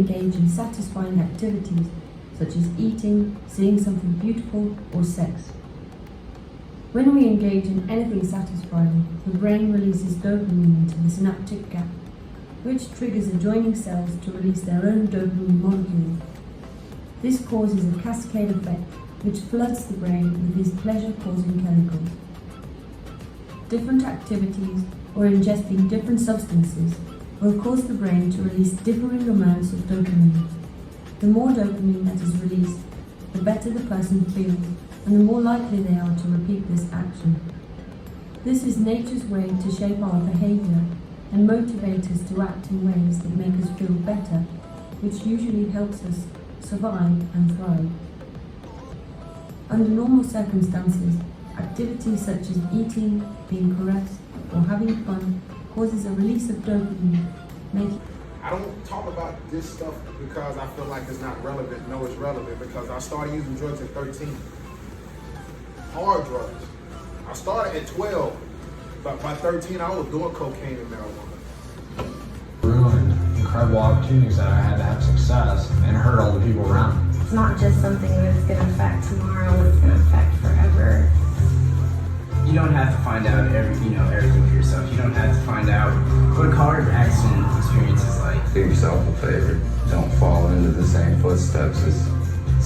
engage in satisfying activities such as eating, seeing something beautiful, or sex. When we engage in anything satisfying, the brain releases dopamine into the synaptic gap, which triggers adjoining cells to release their own dopamine molecules. This causes a cascade effect which floods the brain with these pleasure-causing chemicals. Different activities or ingesting different substances will cause the brain to release differing amounts of dopamine. The more dopamine that is released, the better the person feels, and the more likely they are to repeat this action. This is nature's way to shape our behavior and motivate us to act in ways that make us feel better, which usually helps us survive and thrive. Under normal circumstances, activities such as eating, being caressed, or having fun causes a release of dopamine, making... I don't talk about this stuff because I feel like it's not relevant. No, it's relevant because I started using drugs at 13. Hard drugs. I started at 12, but by 13 I was doing cocaine and marijuana. Ruined incredible opportunities that I had to have success and hurt all the people around me. It's not just something that's going to affect tomorrow, it's going to affect forever. You don't have to find out everything for yourself. You don't have to find out what a car accident experience is like. Do yourself a favor. Don't fall into the same footsteps as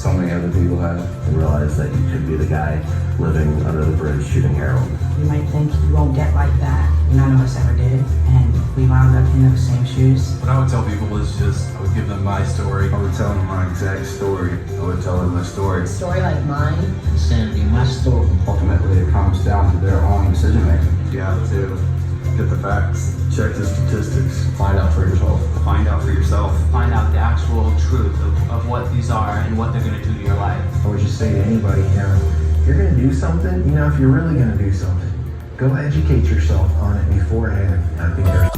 so many other people have. And realize that you could be the guy living under the bridge shooting heroin. You might think you won't get like that. None of us ever did, and we wound up in those same shoes. What I would tell people is just, I would give them my story. I would tell them my exact story. I would tell them my story. A story like mine, Instead of being my story. Ultimately, it comes down to their own decision making. You have to get the facts. Check the statistics. Find out for yourself. Find out for yourself. Find out the actual truth of what these are and what they're going to do to your life. I would just say to anybody, if you're going to do something, if you're really going to do something, go educate yourself on it beforehand. I think there's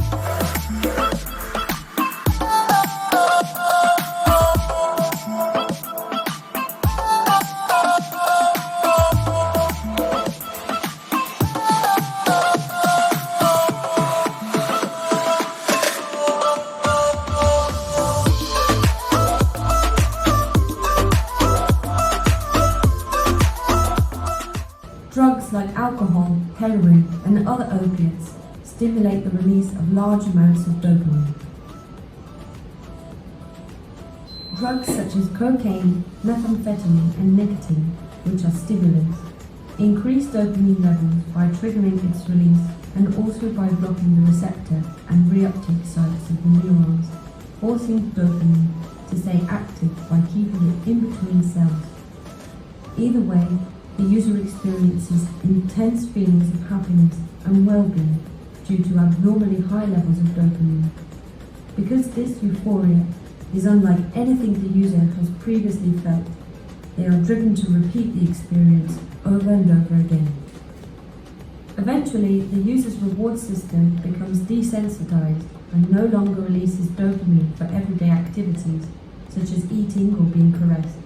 Drugs like alcohol, heroin, and other opiates stimulate the release of large amounts of dopamine. Drugs such as cocaine, methamphetamine, and nicotine, which are stimulants, increase dopamine levels by triggering its release and also by blocking the receptor and reuptake sites of the neurons, forcing dopamine to stay active by keeping it in between cells. Either way, the user experiences intense feelings of happiness and well-being due to abnormally high levels of dopamine. Because this euphoria is unlike anything the user has previously felt, they are driven to repeat the experience over and over again. Eventually, the user's reward system becomes desensitized and no longer releases dopamine for everyday activities, such as eating or being caressed,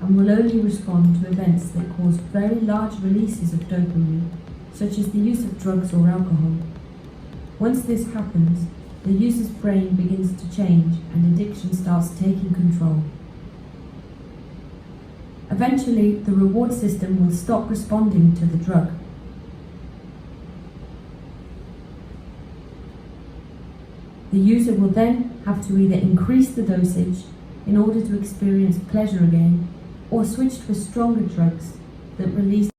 and will only respond to events that cause very large releases of dopamine, such as the use of drugs or alcohol. Once this happens, the user's brain begins to change and addiction starts taking control. Eventually, the reward system will stop responding to the drug. The user will then have to either increase the dosage in order to experience pleasure again, or switch to stronger drugs that release